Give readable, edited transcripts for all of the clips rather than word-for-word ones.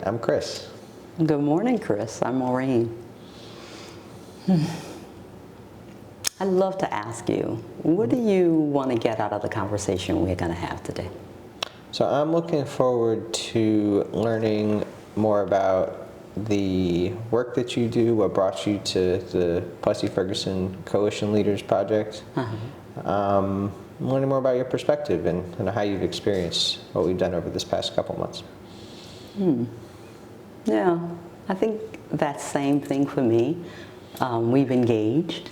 I'm Chris. Good morning, Chris. I'm Maureen. I'd love to ask you, what do you want to get out of the conversation we're going to have today? So I'm looking forward to learning more about the work that you do, what brought you to the Plessy Ferguson Coalition Leaders Project. Learning more about your perspective and how you've experienced what we've done over this past couple months. Yeah, I think that same thing for me. We've engaged,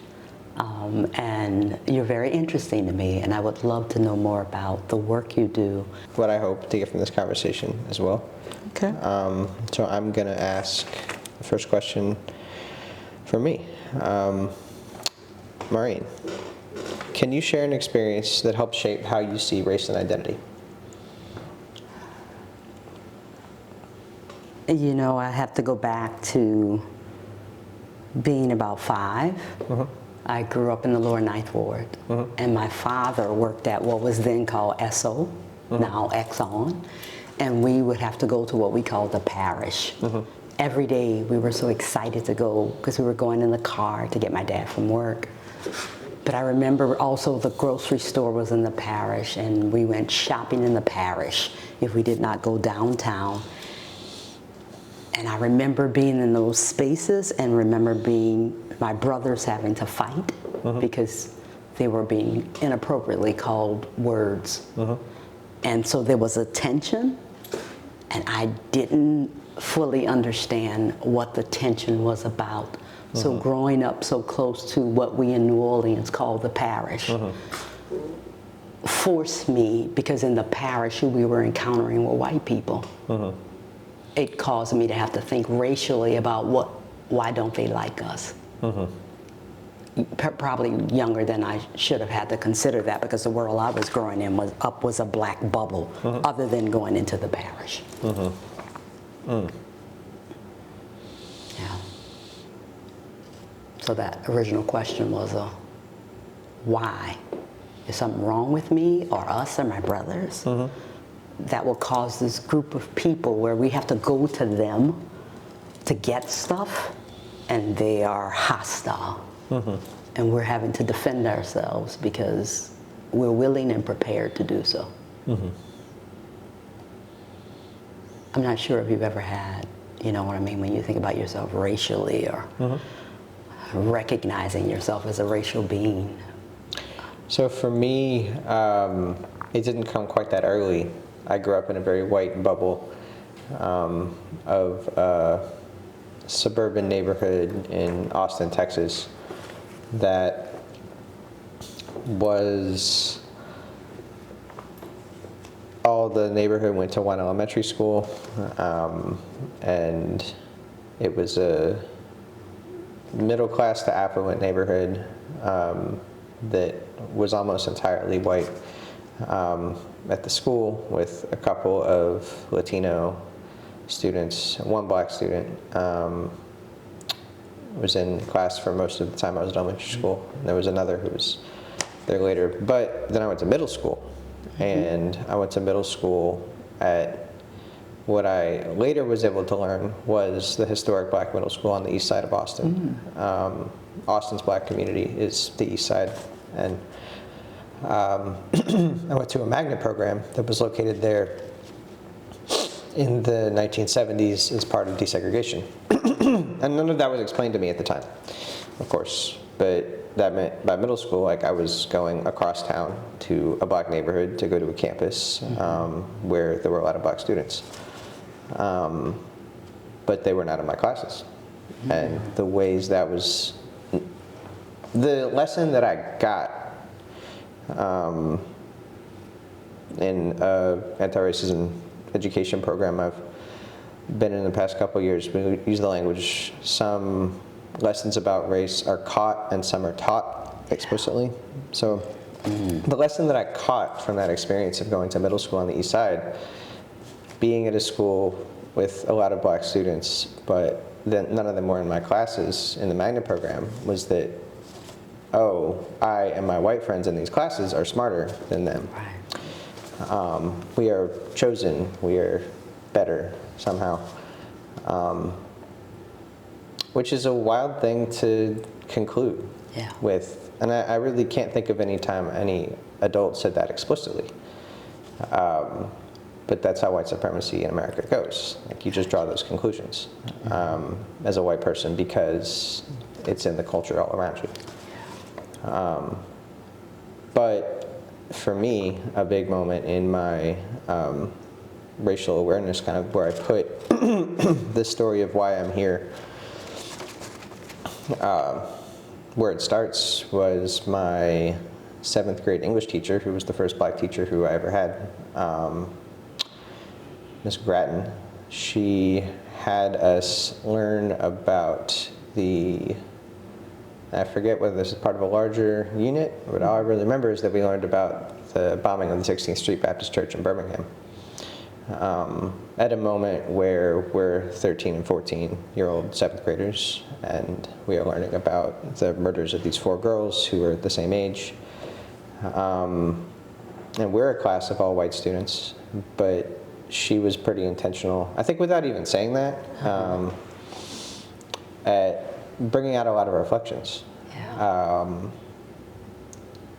and you're very interesting to me, and I would love to know more about the work you do. What I hope to get from this conversation as well. Okay. So I'm going to ask the first question for me. Maureen, can you share an experience that helped shape how you see race and identity? You know, I have to go back to being about 5. I grew up in the lower Ninth Ward, and my father worked at what was then called SO, now Exxon, and we would have to go to what we called the parish. Every day we were so excited to go because we were going in the car to get my dad from work. But I remember also the grocery store was in the parish, and we went shopping in the parish if we did not go downtown. And I remember being in those spaces and remember my brothers having to fight because they were being inappropriately called words. And so there was a tension, and I didn't fully understand what the tension was about. So growing up so close to what we in New Orleans call the parish forced me, because in the parish we were encountering were white people. It caused me to have to think racially about why don't they like us? Probably younger than I should have had to consider that, because the world I was growing in was a black bubble, other than going into the parish. Yeah. So that original question was why? Is something wrong with me or us or my brothers? That will cause this group of people where we have to go to them to get stuff, and they are hostile. And we're having to defend ourselves because we're willing and prepared to do so. I'm not sure if you've ever had, you know what I mean, when you think about yourself racially or recognizing yourself as a racial being. So for me, it didn't come quite that early. I grew up in a very white bubble of a suburban neighborhood in Austin, Texas, that was, all the neighborhood went to one elementary school, and it was a middle class to affluent neighborhood that was almost entirely white. At the school, with a couple of Latino students, one black student was in class for most of the time I was at elementary school. And there was another who was there later. But then I went to middle school, and I went to middle school at what I later was able to learn was the historic black middle school on the east side of Austin. Austin's black community is the east side, and I went to a magnet program that was located there in the 1970s as part of desegregation. And none of that was explained to me at the time, of course, but that meant by middle school, like, I was going across town to a black neighborhood to go to a campus where there were a lot of black students. But they were not in my classes. And the ways that was, the lesson that I got in anti-racism education program I've been in the past couple of years, we use the language, some lessons about race are caught and some are taught explicitly. So the lesson that I caught from that experience of going to middle school on the east side, being at a school with a lot of black students, but then none of them were in my classes in the magnet program, was that, oh, I and my white friends in these classes are smarter than them. We are chosen, we are better somehow. which is a wild thing to conclude with. And I really can't think of any time any adult said that explicitly. But that's how white supremacy in America goes. Like, you just draw those conclusions as a white person because it's in the culture all around you. But for me, a big moment in my racial awareness, kind of where I put the story of why I'm here, where it starts was my 7th grade English teacher, who was the first black teacher who I ever had, Miss Grattan. She had us learn about I forget whether this is part of a larger unit, but all I really remember is that we learned about the bombing of the 16th Street Baptist Church in Birmingham. At a moment where we're 13 and 14-year-old 7th graders, and we are learning about the murders of these 4 girls who are the same age. And we're a class of all white students, but she was pretty intentional, I think without even saying that, at bringing out a lot of reflections. And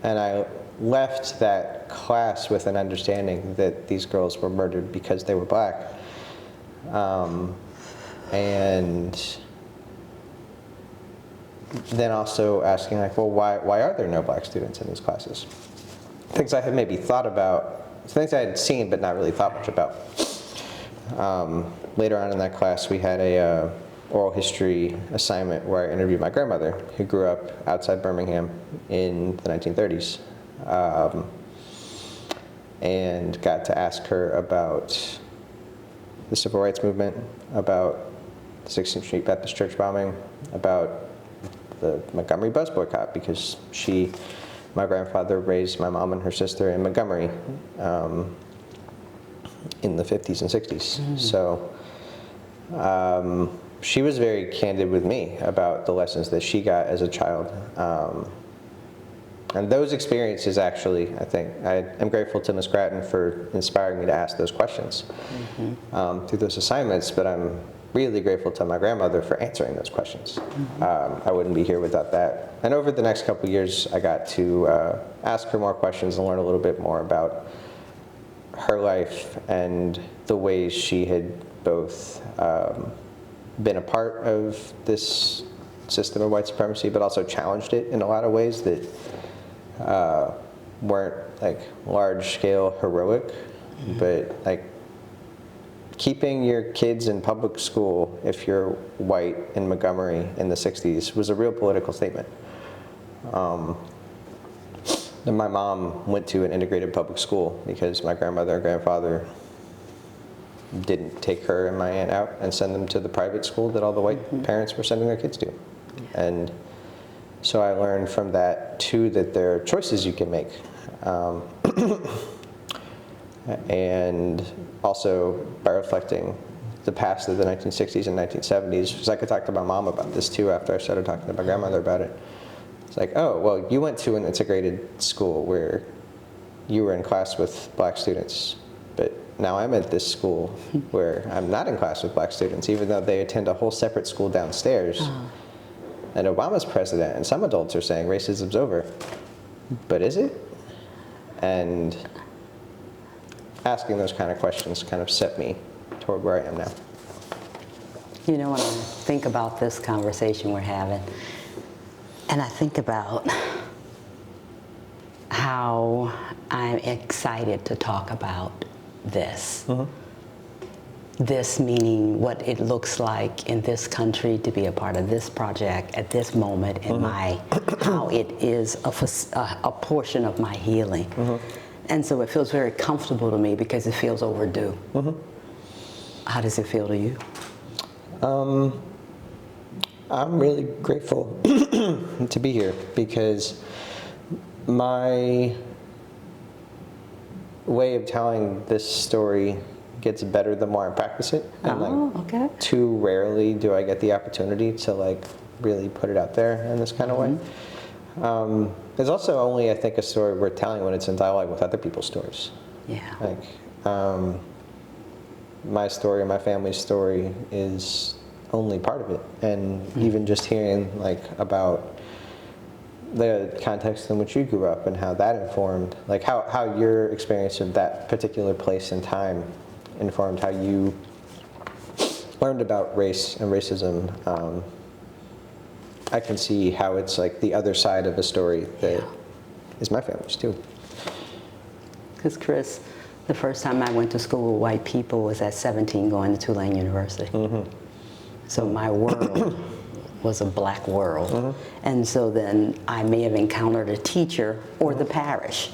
I left that class with an understanding that these girls were murdered because they were black. And then also asking, like, well, why are there no black students in these classes? Things I had maybe thought about, things I had seen but not really thought much about. Later on in that class, we had a oral history assignment where I interviewed my grandmother, who grew up outside Birmingham in the 1930s. And got to ask her about the civil rights movement, about the 16th Street Baptist Church bombing, about the Montgomery bus boycott, because my grandfather raised my mom and her sister in Montgomery in the 50s and 60s. So she was very candid with me about the lessons that she got as a child. And those experiences, actually, I think, I am grateful to Ms. Grattan for inspiring me to ask those questions through those assignments, but I'm really grateful to my grandmother for answering those questions. I wouldn't be here without that. And over the next couple of years, I got to ask her more questions and learn a little bit more about her life and the ways she had both been a part of this system of white supremacy, but also challenged it in a lot of ways that weren't like large-scale heroic, but like keeping your kids in public school if you're white in Montgomery in the 60s was a real political statement. And my mom went to an integrated public school because my grandmother and grandfather didn't take her and my aunt out and send them to the private school that all the white parents were sending their kids to. And so I learned from that, too, that there are choices you can make. And also by reflecting the past of the 1960s and 1970s, because I could talk to my mom about this, too, after I started talking to my grandmother about it. It's like, oh, well, you went to an integrated school where you were in class with black students, but now I'm at this school where I'm not in class with black students, even though they attend a whole separate school downstairs. And Obama's president, and some adults are saying racism's over. But is it? And asking those kind of questions kind of set me toward where I am now. You know, when I think about this conversation we're having, and I think about how I'm excited to talk about this. This meaning what it looks like in this country to be a part of this project at this moment in how it is a portion of my healing. And so it feels very comfortable to me because it feels overdue. How does it feel to you? I'm really grateful to be here because my way of telling this story gets better the more I practice it. And too rarely do I get the opportunity to like really put it out there in this kind of way. There's also only, I think, a story worth telling when it's in dialogue with other people's stories. Like, my story, my family's story is only part of it. And even just hearing like about the context in which you grew up and how that informed, like how your experience of that particular place and time informed how you learned about race and racism, I can see how it's like the other side of a story that is my family's too. Because Chris, the first time I went to school with white people was at 17 going to Tulane University. So my world was a black world. And so then I may have encountered a teacher or the parish,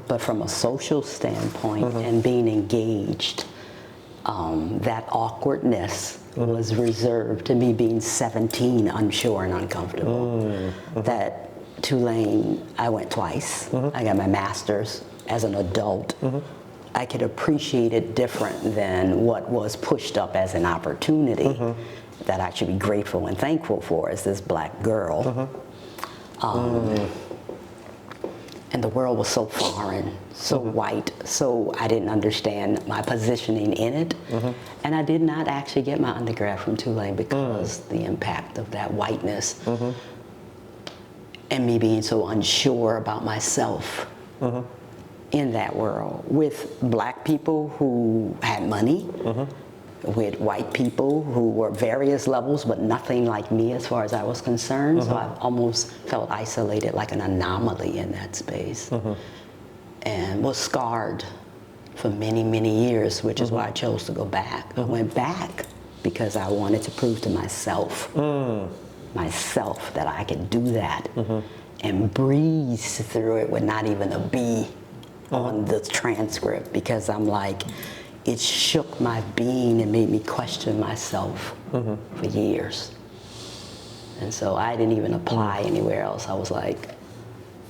but from a social standpoint and being engaged, that awkwardness was reserved to me being 17, unsure and uncomfortable. That Tulane, I went twice. I got my master's as an adult. I could appreciate it different than what was pushed up as an opportunity that I should be grateful and thankful for as this black girl. And the world was so foreign, so white, so I didn't understand my positioning in it. And I did not actually get my undergrad from Tulane because the impact of that whiteness and me being so unsure about myself in that world with black people who had money, with white people who were various levels but nothing like me as far as I was concerned. So I almost felt isolated, like an anomaly in that space, and was scarred for many, many years, which is why I chose to go back. I went back because I wanted to prove to myself that I could do that and breeze through it with not even a B on the transcript, because I'm like, it shook my being and made me question myself for years. And so I didn't even apply anywhere else. I was like,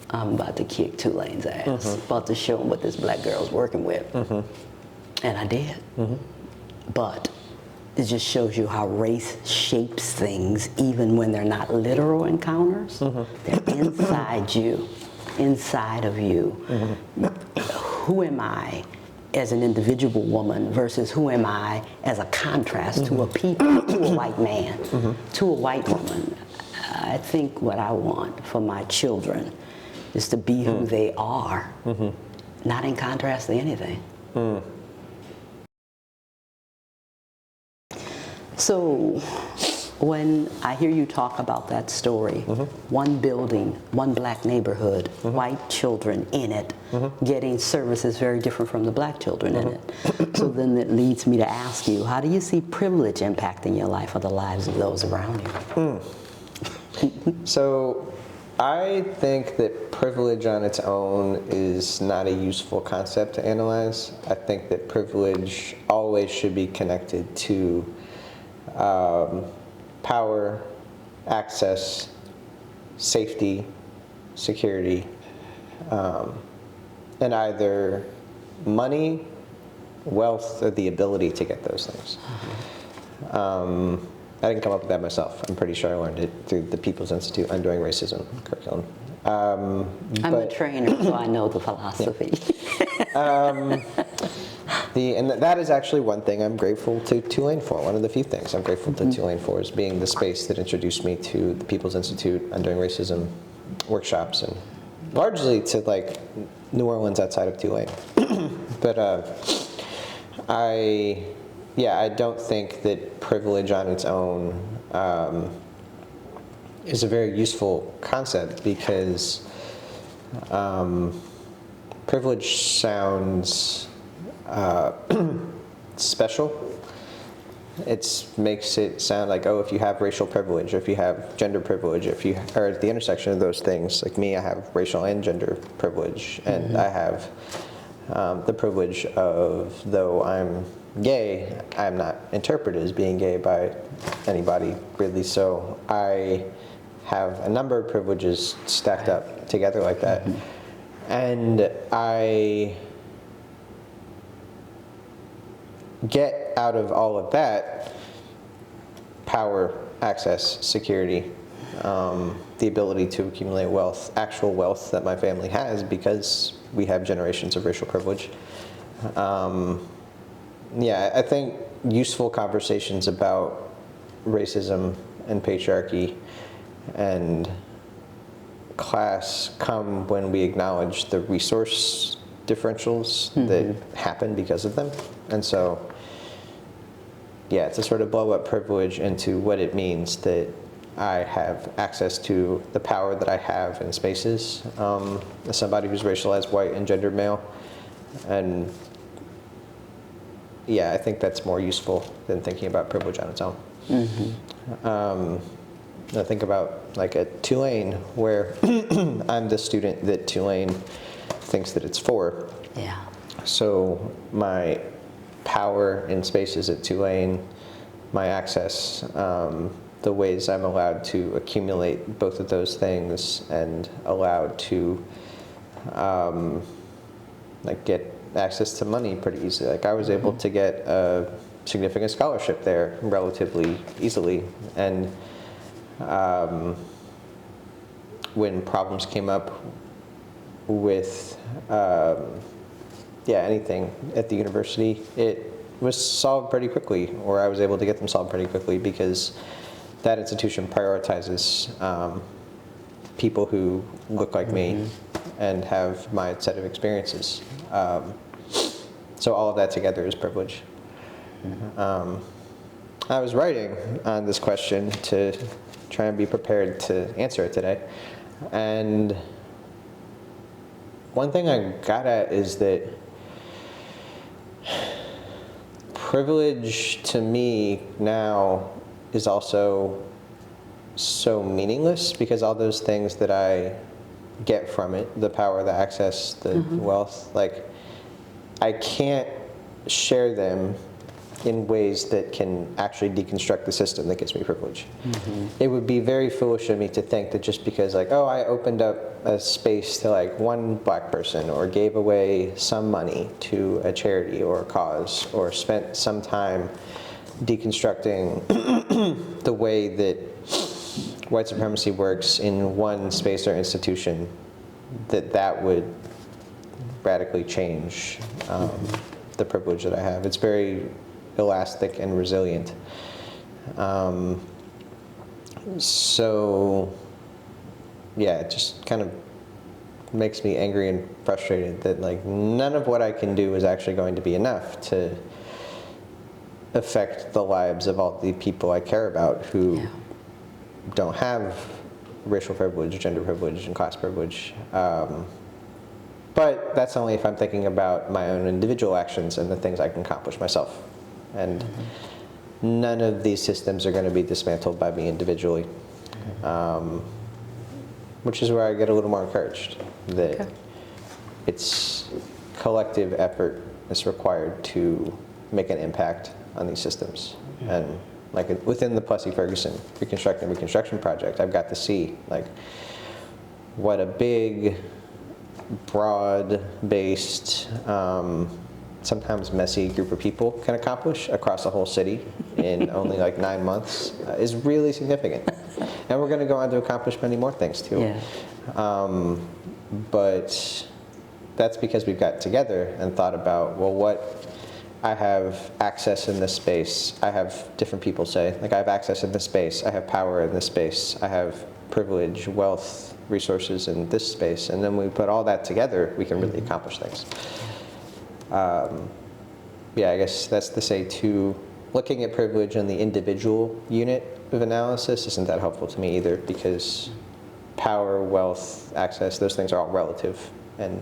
I'm about to kick Tulane's ass, about to show them what this black girl's working with. And I did. But it just shows you how race shapes things even when they're not literal encounters. They're inside you, inside of you. Who am I as an individual woman versus who am I as a contrast to a people, to a white man, to a white woman? I think what I want for my children is to be who they are, not in contrast to anything. So when I hear you talk about that story, one building, one black neighborhood, white children in it, getting services very different from the black children in it. So then it leads me to ask you, how do you see privilege impacting your life or the lives of those around you? So I think that privilege on its own is not a useful concept to analyze. I think that privilege always should be connected to power, access, safety, security, and either money, wealth, or the ability to get those things. I didn't come up with that myself. I'm pretty sure I learned it through the People's Institute Undoing Racism curriculum. I'm a trainer, so I know the philosophy. And that is actually one thing I'm grateful to Tulane for. One of the few things I'm grateful to Tulane for is being the space that introduced me to the People's Institute Undoing Racism workshops, and largely to like New Orleans outside of Tulane. But I don't think that privilege on its own is a very useful concept, because privilege sounds special. It makes it sound like, oh, if you have racial privilege, or if you have gender privilege, if you are at the intersection of those things, like me, I have racial and gender privilege, and I have the privilege of, though I'm gay, I'm not interpreted as being gay by anybody, really, so I have a number of privileges stacked up together like that. And I get out of all of that power, access, security, the ability to accumulate wealth, actual wealth that my family has because we have generations of racial privilege. Yeah, I think useful conversations about racism and patriarchy and class come when we acknowledge the resource differentials that happen because of them. And so, yeah, to sort of blow up privilege into what it means that I have access to the power that I have in spaces as somebody who's racialized white and gendered male. And yeah, I think that's more useful than thinking about privilege on its own. I think about like at Tulane, where I'm the student that Tulane thinks that it's for. Yeah. So my power in spaces at Tulane, my access, the ways I'm allowed to accumulate both of those things and allowed to like get access to money pretty easily. Like I was able to get a significant scholarship there relatively easily. And when problems came up with anything at the university, it was solved pretty quickly, or I was able to get them solved pretty quickly because that institution prioritizes people who look like me and have my set of experiences. So all of that together is privilege. I was writing on this question to try and be prepared to answer it today. And one thing I got at is that privilege to me now is also so meaningless because all those things that I get from it, the power, the access, the wealth, like I can't share them in ways that can actually deconstruct the system that gives me privilege. It would be very foolish of me to think that just because like, oh, I opened up a space to like one black person or gave away some money to a charity or a cause or spent some time deconstructing the way that white supremacy works in one space or institution, that would radically change the privilege that I have. It's very elastic and resilient. So yeah, it just kind of makes me angry and frustrated that like none of what I can do is actually going to be enough to affect the lives of all the people I care about who don't have racial privilege, gender privilege, and class privilege. But that's only if I'm thinking about my own individual actions and the things I can accomplish myself. And none of these systems are going to be dismantled by me individually, which is where I get a little more encouraged that it's collective effort that's required to make an impact on these systems. And like within the Plessy Ferguson Reconstruct and Reconstruction Project, I've got to see like what a big, broad-based, sometimes messy group of people can accomplish across a whole city in only like 9 months is really significant. And we're going to go on to accomplish many more things too. Yeah. But that's because we've got together and thought about, well, what I have access in this space. I have different people say, like I have access in this space, I have power in this space, I have privilege, wealth, resources in this space, and then we put all that together, we can really accomplish things. Yeah, I guess that's to say too, looking at privilege in the individual unit of analysis isn't that helpful to me either, because power, wealth, access, those things are all relative, and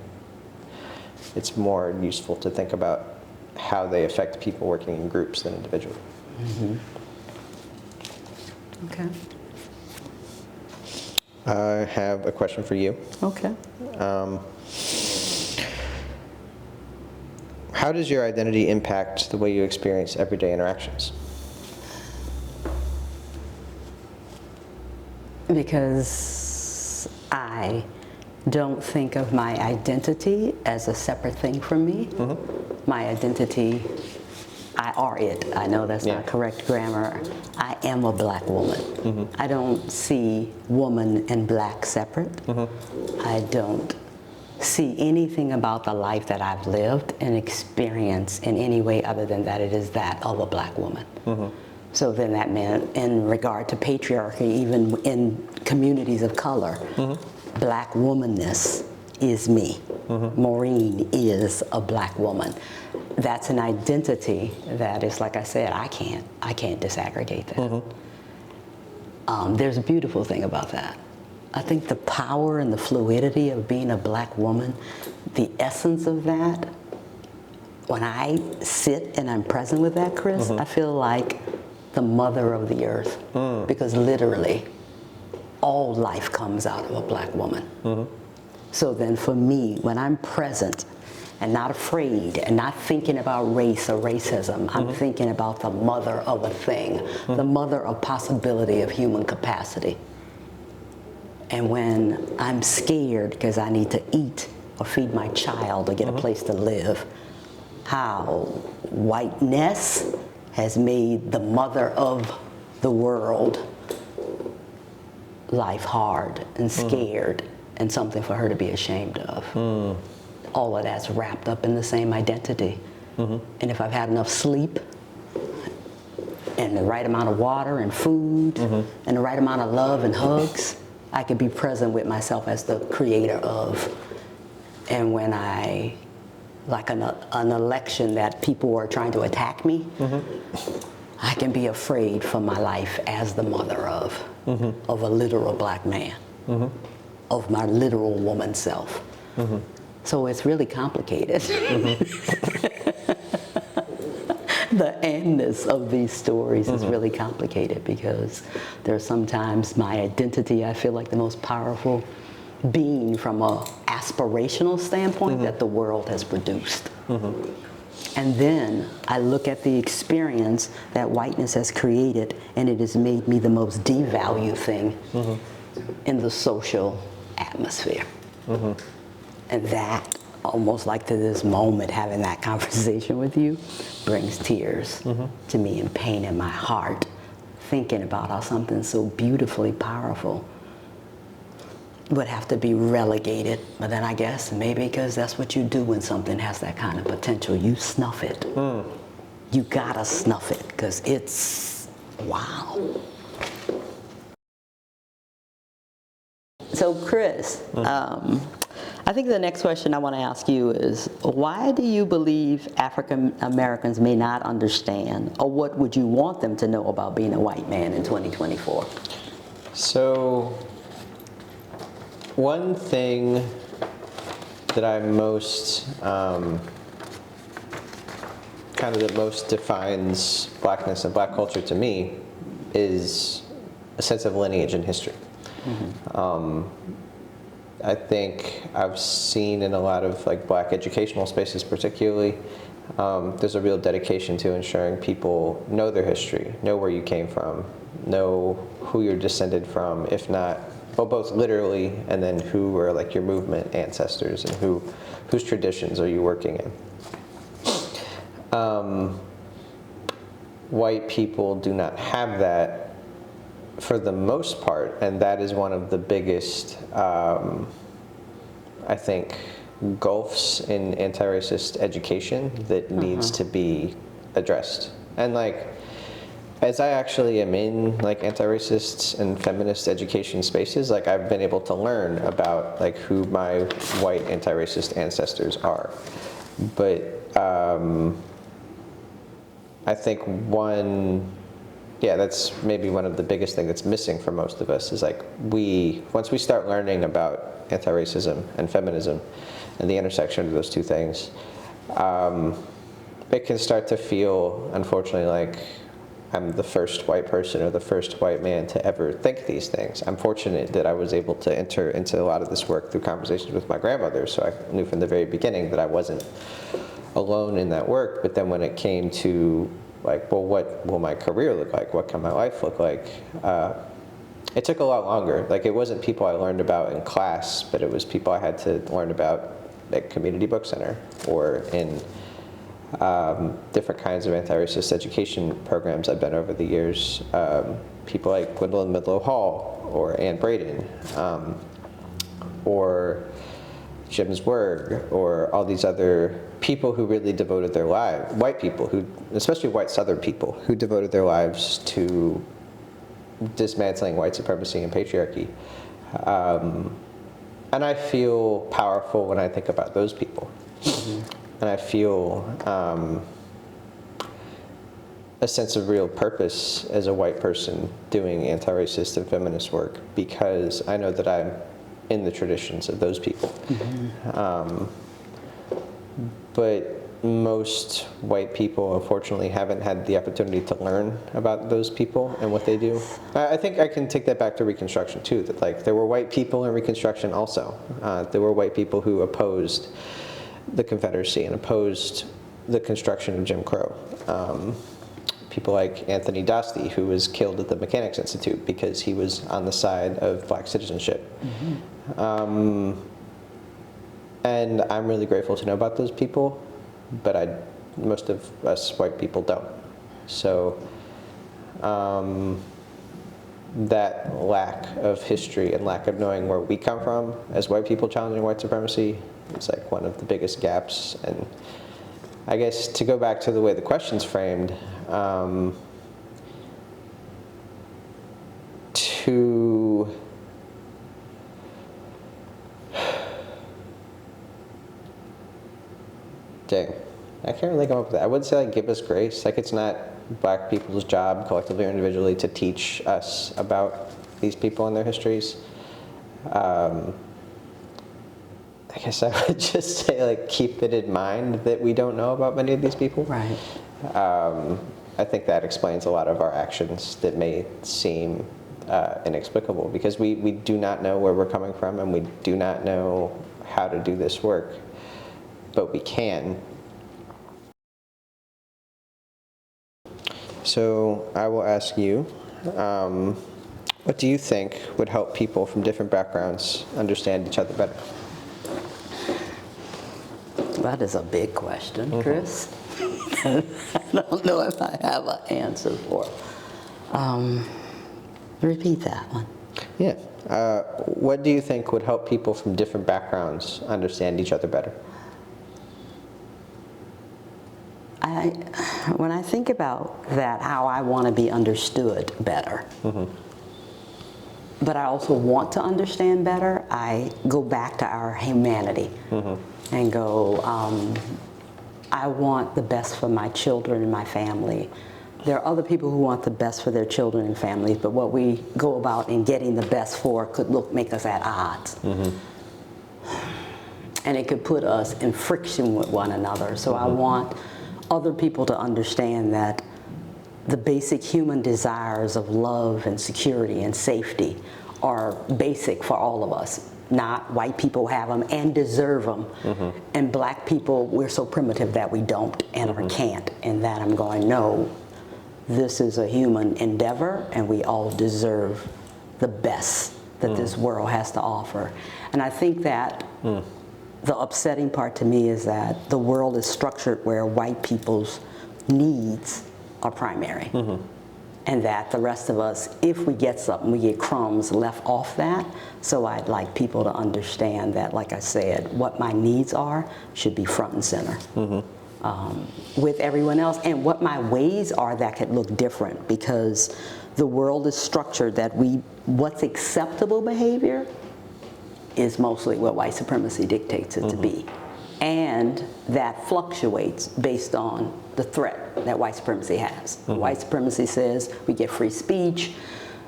it's more useful to think about how they affect people working in groups than individually. Okay. I have a question for you. Okay. How does your identity impact the way you experience everyday interactions? Because I don't think of my identity as a separate thing from me. My identity, I are it. I know that's not correct grammar. I am a black woman. I don't see woman and black separate. I don't see anything about the life that I've lived and experienced in any way other than that it is that of a black woman. So then that meant in regard to patriarchy, even in communities of color, black womanness is me. Maureen is a black woman. That's an identity that is, like I said, I can't disaggregate that. There's a beautiful thing about that. I think the power and the fluidity of being a black woman, the essence of that, when I sit and I'm present with that, Chris, I feel like the mother of the earth, because literally all life comes out of a black woman. So then for me, when I'm present and not afraid and not thinking about race or racism, I'm thinking about the mother of a thing, the mother of possibility of human capacity. And when I'm scared because I need to eat or feed my child or get a place to live, how whiteness has made the mother of the world life hard and scared and something for her to be ashamed of. All of that's wrapped up in the same identity. And if I've had enough sleep and the right amount of water and food and the right amount of love and hugs, I can be present with myself as the creator of. And when I, like an election that people are trying to attack me, I can be afraid for my life as the mother of a literal black man, of my literal woman self. So it's really complicated. The endness of these stories is really complicated because there's sometimes my identity, I feel like the most powerful being from a aspirational standpoint that the world has produced. And then I look at the experience that whiteness has created, and it has made me the most devalued thing in the social atmosphere. And that, almost like to this moment, having that conversation with you, brings tears to me and pain in my heart, thinking about how something so beautifully powerful would have to be relegated. But then I guess maybe because that's what you do when something has that kind of potential. You snuff it. You gotta snuff it because it's wow. So Chris, I think the next question I want to ask you is, why do you believe African Americans may not understand, or what would you want them to know about being a white man in 2024? So, one thing that I'm most, that most defines blackness and black culture to me is a sense of lineage and history. I think I've seen in a lot of black educational spaces particularly, there's a real dedication to ensuring people know their history, know where you came from, know who you're descended from, if not, well, both literally and then who are your movement ancestors and whose traditions are you working in. White people do not have that for the most part, and that is one of the biggest, I think, gulfs in anti-racist education that needs to be addressed. And as I actually am in anti-racist and feminist education spaces, I've been able to learn about who my white anti-racist ancestors are. But I think that's maybe one of the biggest things that's missing for most of us is once we start learning about anti-racism and feminism and the intersection of those two things, it can start to feel, unfortunately, like I'm the first white person or the first white man to ever think these things. I'm fortunate that I was able to enter into a lot of this work through conversations with my grandmother, so I knew from the very beginning that I wasn't alone in that work. But then when it came to well, what will my career look like? What can my life look like? It took a lot longer. It wasn't people I learned about in class, but it was people I had to learn about at community book center or in different kinds of anti-racist education programs I've been over the years. People like Gwendolyn Midlow Hall or Ann Braden, or Word, or all these other people who really devoted their lives, white people, who, especially white Southern people, who devoted their lives to dismantling white supremacy and patriarchy. And I feel powerful when I think about those people. And I feel a sense of real purpose as a white person doing anti-racist and feminist work, because I know that I'm in the traditions of those people. But most white people, unfortunately, haven't had the opportunity to learn about those people and what they do. I think I can take that back to Reconstruction too, that like there were white people in Reconstruction also. There were white people who opposed the Confederacy and opposed the construction of Jim Crow. People like Anthony Dostey, who was killed at the Mechanics Institute because he was on the side of black citizenship. And I'm really grateful to know about those people, but most of us white people don't. So that lack of history and lack of knowing where we come from as white people challenging white supremacy is like one of the biggest gaps. And I guess to go back to the way the question's framed, dang, I can't really come up with that. I would say like give us grace. Like it's not black people's job collectively or individually to teach us about these people and their histories. I guess I would just say like keep it in mind that we don't know about many of these people. Right. I think that explains a lot of our actions that may seem inexplicable, because we do not know where we're coming from and we do not know how to do this work, but we can. So I will ask you, what do you think would help people from different backgrounds understand each other better? That is a big question, Chris. I don't know if I have an answer for it. Repeat that one. Yeah. What do you think would help people from different backgrounds understand each other better? When I think about that, how I want to be understood better, but I also want to understand better, I go back to our humanity and go, I want the best for my children and my family. There are other people who want the best for their children and families, but what we go about in getting the best for could make us at odds. And it could put us in friction with one another. So I want other people to understand that the basic human desires of love and security and safety are basic for all of us. Not white people have them and deserve them, and black people, we're so primitive that we don't and or can't. And that I'm going, no, this is a human endeavor and we all deserve the best that this world has to offer. And I think that the upsetting part to me is that the world is structured where white people's needs are primary. And that the rest of us, if we get something, we get crumbs left off that. So I'd like people to understand that, like I said, what my needs are should be front and center with everyone else. And what my ways are that could look different, because the world is structured that what's acceptable behavior is mostly what white supremacy dictates it to be. And that fluctuates based on the threat that white supremacy has. White supremacy says we get free speech,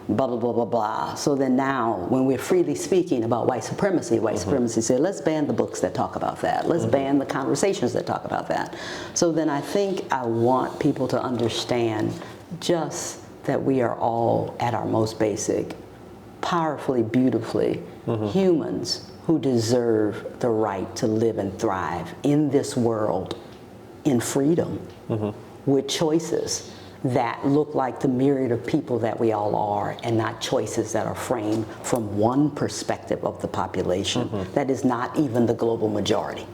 blah, blah, blah, blah, blah. So then now, when we're freely speaking about white supremacy says, let's ban the books that talk about that. Let's ban the conversations that talk about that. So then I think I want people to understand just that we are all at our most basic, powerfully, beautifully humans who deserve the right to live and thrive in this world in freedom with choices that look like the myriad of people that we all are, and not choices that are framed from one perspective of the population that is not even the global majority.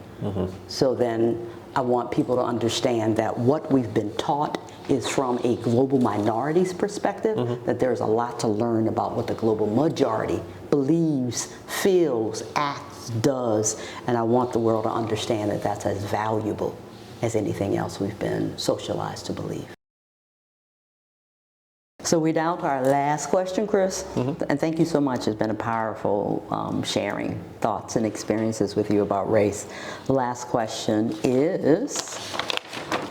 So then I want people to understand that what we've been taught is from a global minority's perspective, that there's a lot to learn about what the global majority believes, feels, acts, does, and I want the world to understand that that's as valuable as anything else we've been socialized to believe. So we're down to our last question, Chris, and thank you so much. It's been a powerful sharing thoughts and experiences with you about race. The last question is,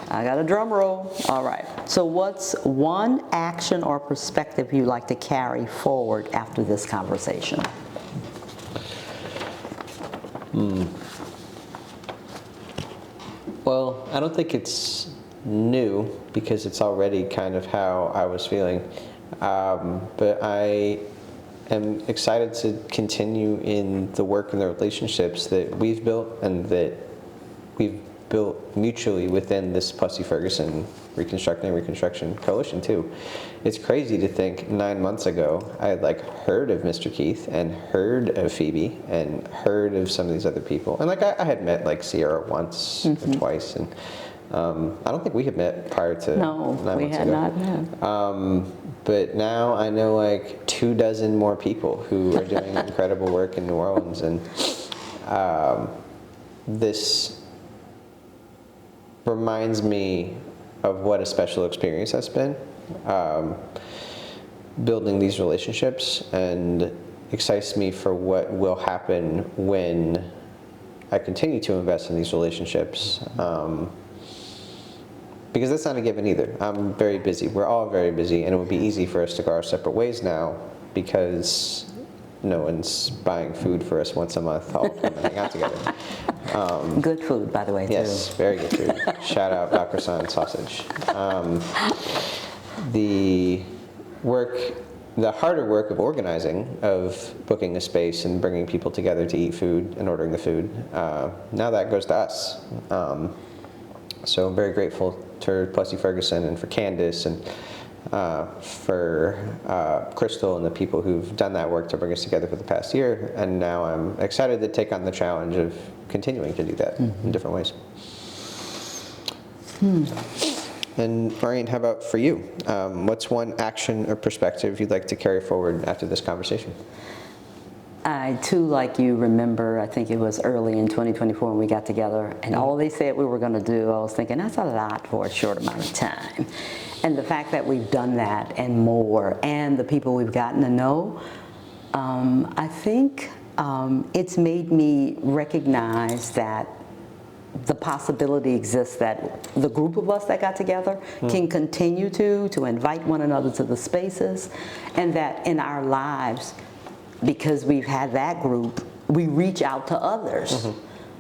I got a drum roll. All right. So what's one action or perspective you'd like to carry forward after this conversation? Well, I don't think it's new because it's already kind of how I was feeling. But I am excited to continue in the work and the relationships that we've built and that we've built mutually within this Plessy Ferguson Reconstruction Coalition too. It's crazy to think 9 months ago I had like heard of Mr. Keith and heard of Phoebe and heard of some of these other people. And like I had met like Sierra once or twice, and I don't think we had met prior to 9 months ago. No, we had not met. But now I know like 24 more people who are doing incredible work in New Orleans, and this reminds me of what a special experience has been, building these relationships, and excites me for what will happen when I continue to invest in these relationships. Because that's not a given either. I'm very busy. We're all very busy, and it would be easy for us to go our separate ways now because no one's buying food for us once a month, all come and hang out together. Good food, by the way, yes, too. very good food. Shout out Bakrasan sausage. The harder work of organizing, of booking a space and bringing people together to eat food and ordering the food, now that goes to us. So I'm very grateful to Plessy Ferguson and for Candace and for Crystal and the people who've done that work to bring us together for the past year. And now I'm excited to take on the challenge of continuing to do that in different ways. And Maureen, how about for you? What's one action or perspective you'd like to carry forward after this conversation? I, too, like you, remember, I think it was early in 2024 when we got together, and all they said we were going to do, I was thinking, that's a lot for a short amount of time. And the fact that we've done that and more, and the people we've gotten to know, I think it's made me recognize that the possibility exists that the group of us that got together can continue to invite one another to the spaces, and that in our lives, because we've had that group, we reach out to others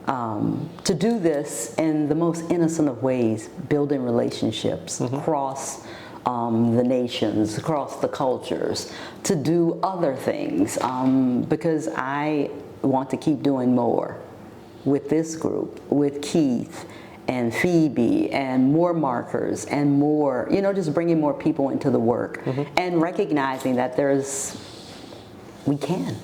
to do this in the most innocent of ways, building relationships across the nations, across the cultures, to do other things, because I want to keep doing more with this group, with Keith and Phoebe and more markers and more, just bringing more people into the work and recognizing that we can.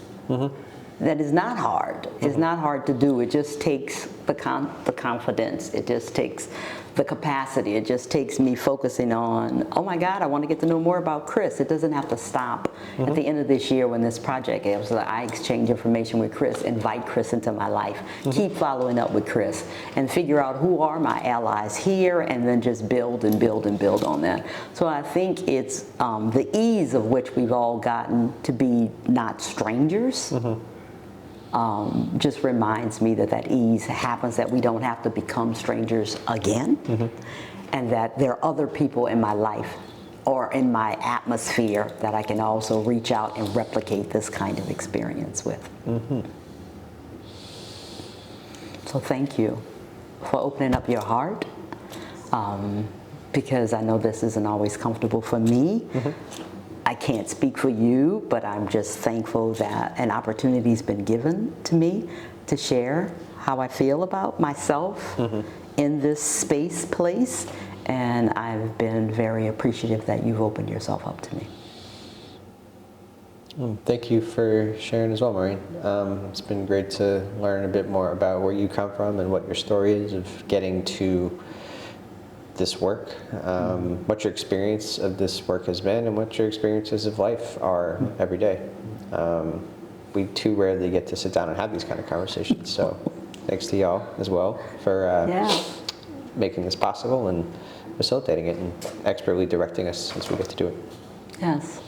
That is not hard. It's not hard to do. It just takes the confidence. It just takes the capacity. It just takes me focusing on, oh my God, I want to get to know more about Chris. It doesn't have to stop at the end of this year when this project is. I exchange information with Chris, invite Chris into my life, keep following up with Chris, and figure out who are my allies here, and then just build and build and build on that. So I think it's the ease of which we've all gotten to be not strangers. Just reminds me that ease happens, that we don't have to become strangers again, and that there are other people in my life or in my atmosphere that I can also reach out and replicate this kind of experience with. So thank you for opening up your heart, because I know this isn't always comfortable for me. I can't speak for you, but I'm just thankful that an opportunity's been given to me to share how I feel about myself in this place, and I've been very appreciative that you've opened yourself up to me. Thank you for sharing as well, Maureen. It's been great to learn a bit more about where you come from and what your story is of getting to this work, what your experience of this work has been, and what your experiences of life are every day. we too rarely get to sit down and have these kind of conversations. So thanks to y'all as well for making this possible and facilitating it and expertly directing us as we get to do it. Yes.